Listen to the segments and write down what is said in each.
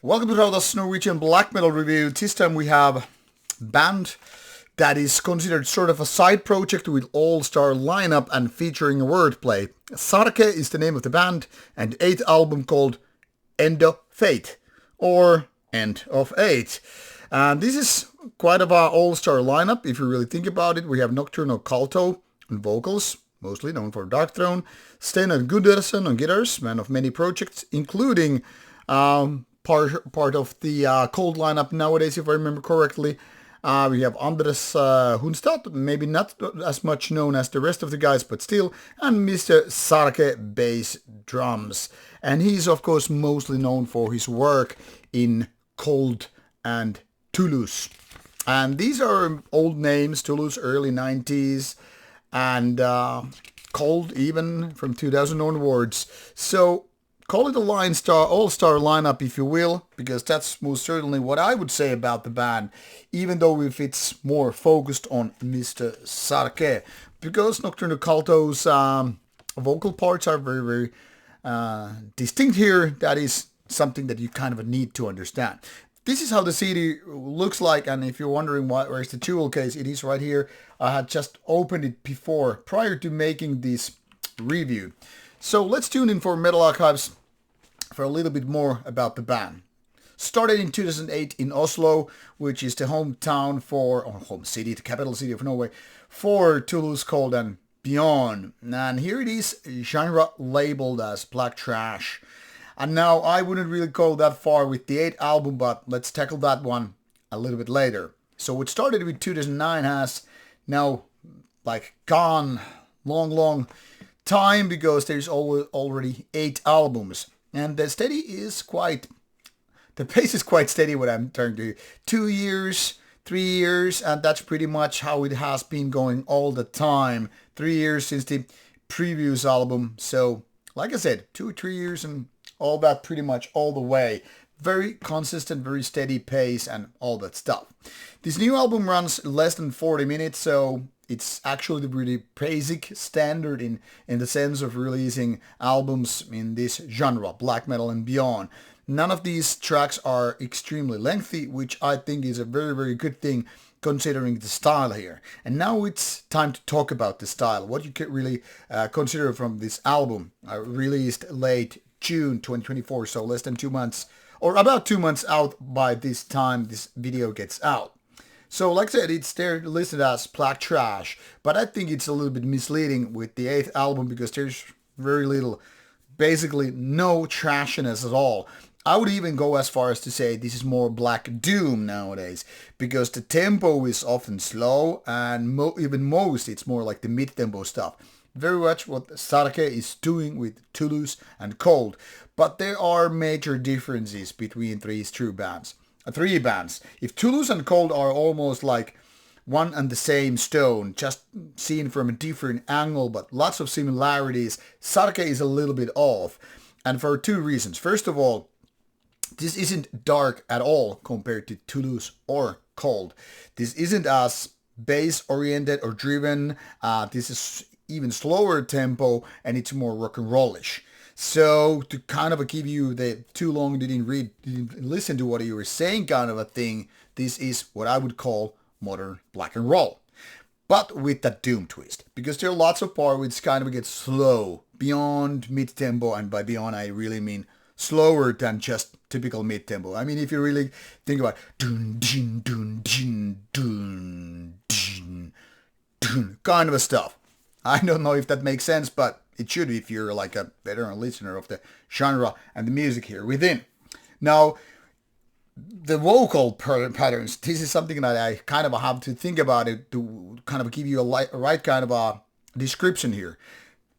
Welcome to Rauta's Norwegian black metal review. This time we have a band that is considered sort of a side project with all-star lineup and featuring a wordplay. Sarke is the name of the band and eighth album called Endo Feight or End of Eight. And this is quite of an all-star lineup if you really think about it. We have Nocturnal Culto on vocals, mostly known for Darkthrone, Steinar Gundersen on guitars, man of many projects, including part of the cold lineup nowadays, if I remember correctly. We have Anders Hundstad, maybe not as much known as the rest of the guys, but still, and Mr. Sarke bass drums. And he's of course mostly known for his work in Cold and Toulouse. And these are old names, Toulouse early 90s, and Cold even from 2000 onwards. So call it a all-star lineup if you will, because that's most certainly what I would say about the band, even though if it's more focused on Mr. Sarke. Because Nocturnal Culto's vocal parts are very, very distinct here, that is something that you kind of need to understand. This is how the CD looks like, and if you're wondering where's the jewel case, it is right here. I had just opened it before, prior to making this review. So let's tune in for Metal Archives for a little bit more about the band. Started in 2008 in Oslo, which is the hometown or home city, the capital city of Norway, for Toulouse, Cold and Beyond. And here it is, genre labeled as black trash. And now I wouldn't really go that far with the 8th album, but let's tackle that one a little bit later. So it started with 2009, has now gone long time, because there's already 8 albums, and the pace is quite steady. What I'm trying to do, 2 years, 3 years, and that's pretty much how it has been going all the time. 3 years since the previous album, so like I said, 2 or 3 years and all that, pretty much all the way. Very consistent, very steady pace and all that stuff. This new album runs less than 40 minutes, so it's actually the really basic standard in the sense of releasing albums in this genre, black metal and beyond. None of these tracks are extremely lengthy, which I think is a very, very good thing considering the style here. And now it's time to talk about the style, what you can really consider from this album, released late June 2024, so less than 2 months, or about 2 months out by this time this video gets out. So like I said, it's there listed as black trash, but I think it's a little bit misleading with the 8th album, because there's very little, basically no trashiness at all. I would even go as far as to say this is more black doom nowadays, because the tempo is often slow, and it's more like the mid-tempo stuff. Very much what Sarke is doing with Toulouse and Cold, but there are major differences between these three bands. If Toulouse and Cold are almost like one and the same stone, just seen from a different angle, but lots of similarities, Sarke is a little bit off, and for 2 reasons. First of all, this isn't dark at all compared to Toulouse or Cold. This isn't as bass-oriented or driven. This is even slower tempo, and it's more rock and rollish. So to kind of give you the too long didn't listen to what you were saying kind of a thing, this is what I would call modern black and roll, but with that doom twist, because there are lots of parts which kind of get slow beyond mid-tempo, and by beyond I really mean slower than just typical mid-tempo. I mean, if you really think about dun dun dun dun dun dun dun kind of a stuff. I don't know if that makes sense, but it should if you're like a veteran listener of the genre and the music here within. Now, the vocal patterns, this is something that I kind of have to think about it to kind of give you a right kind of a description here.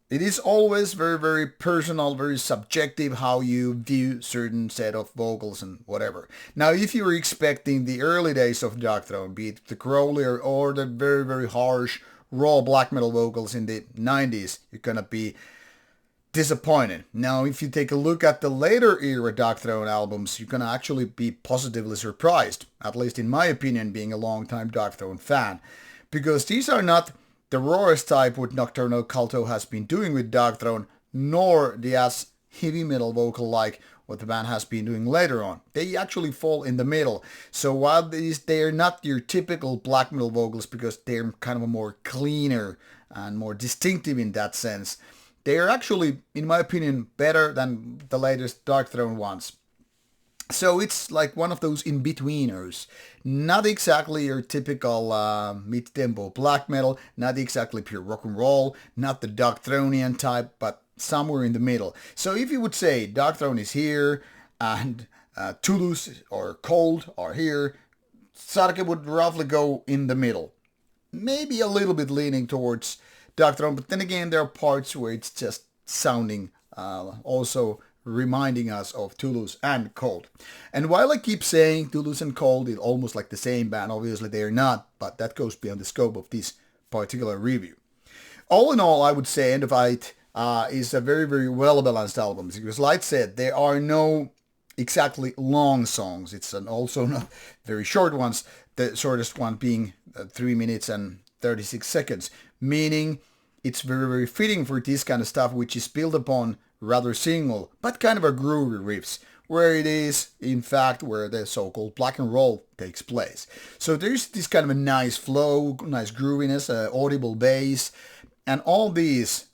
It is always very, very personal, very subjective how you view certain set of vocals and whatever. Now, if you were expecting the early days of Darkthrone, be it the growlier or the very, very harsh raw black metal vocals in the 90s, you're gonna be disappointed. Now, if you take a look at the later era Darkthrone albums, you're gonna actually be positively surprised, at least in my opinion, being a long-time Darkthrone fan, because these are not the rawest type what Nocturnal Culto has been doing with Darkthrone, nor the as heavy metal vocal like what the band has been doing later on. They actually fall in the middle. So while they're not your typical black metal vocals because they're kind of a more cleaner and more distinctive in that sense, they are actually, in my opinion, better than the latest Dark Throne ones. So it's like one of those in-betweeners. Not exactly your typical mid-tempo black metal, not exactly pure rock and roll, not the Dark Thronian type, but somewhere in the middle. So if you would say Dark Throne is here and Toulouse or Cold are here, Sarke would roughly go in the middle. Maybe a little bit leaning towards Dark Throne, but then again there are parts where it's just sounding also reminding us of Toulouse and Cold. And while I keep saying Toulouse and Cold is almost like the same band, obviously they are not, but that goes beyond the scope of this particular review. All in all, I would say Endo Feight is a very, very well-balanced album. Because like I said, there are no exactly long songs. It's also not very short ones, the shortest one being 3 minutes and 36 seconds, meaning it's very, very fitting for this kind of stuff, which is built upon rather single, but kind of a groovy riffs, where it is, in fact, where the so-called black and roll takes place. So there's this kind of a nice flow, nice grooviness, audible bass, and all these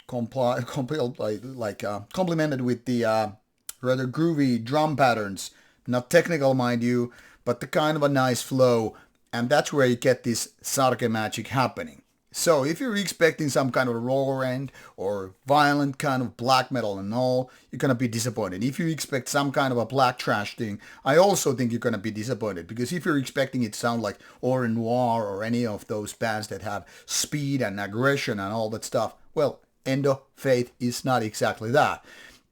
complemented with the rather groovy drum patterns, not technical, mind you, but the kind of a nice flow, and that's where you get this Sarke magic happening. So if you're expecting some kind of a roller end or violent kind of black metal and all, you're going to be disappointed. If you expect some kind of a black trash thing, I also think you're going to be disappointed. Because if you're expecting it to sound like Au Noir or any of those bands that have speed and aggression and all that stuff, well, Endo Feight is not exactly that.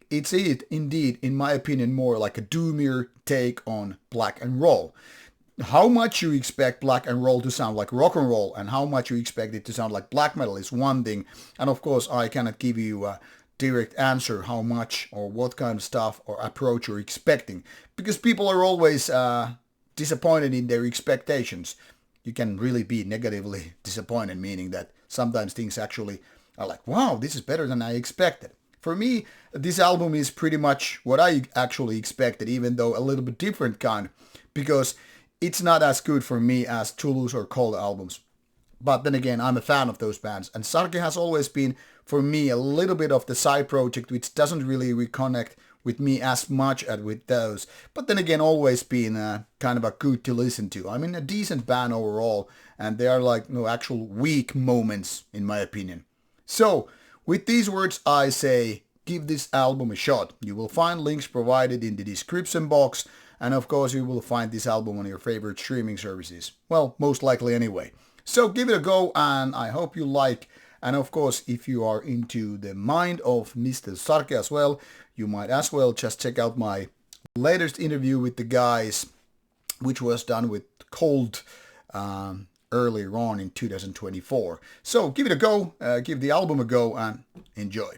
It's indeed, in my opinion, more like a doomier take on black and roll. How much you expect black and roll to sound like rock and roll and how much you expect it to sound like black metal is one thing. And of course, I cannot give you a direct answer how much or what kind of stuff or approach you're expecting. Because people are always disappointed in their expectations. You can really be negatively disappointed, meaning that sometimes things actually are like, wow, this is better than I expected. For me, this album is pretty much what I actually expected, even though a little bit different kind. Because it's not as good for me as Toulouse or Cold albums. But then again, I'm a fan of those bands. And Sarke has always been, for me, a little bit of the side project which doesn't really reconnect with me as much as with those. But then again, always been kind of a good to listen to. I mean, a decent band overall. And there are like no actual weak moments, in my opinion. So, with these words, I say, give this album a shot. You will find links provided in the description box. And of course, you will find this album on your favorite streaming services. Well, most likely anyway. So give it a go and I hope you like. And of course, if you are into the mind of Mr. Sarke as well, you might as well just check out my latest interview with the guys, which was done with Cold earlier on in 2024. So give it a go, give the album a go and enjoy.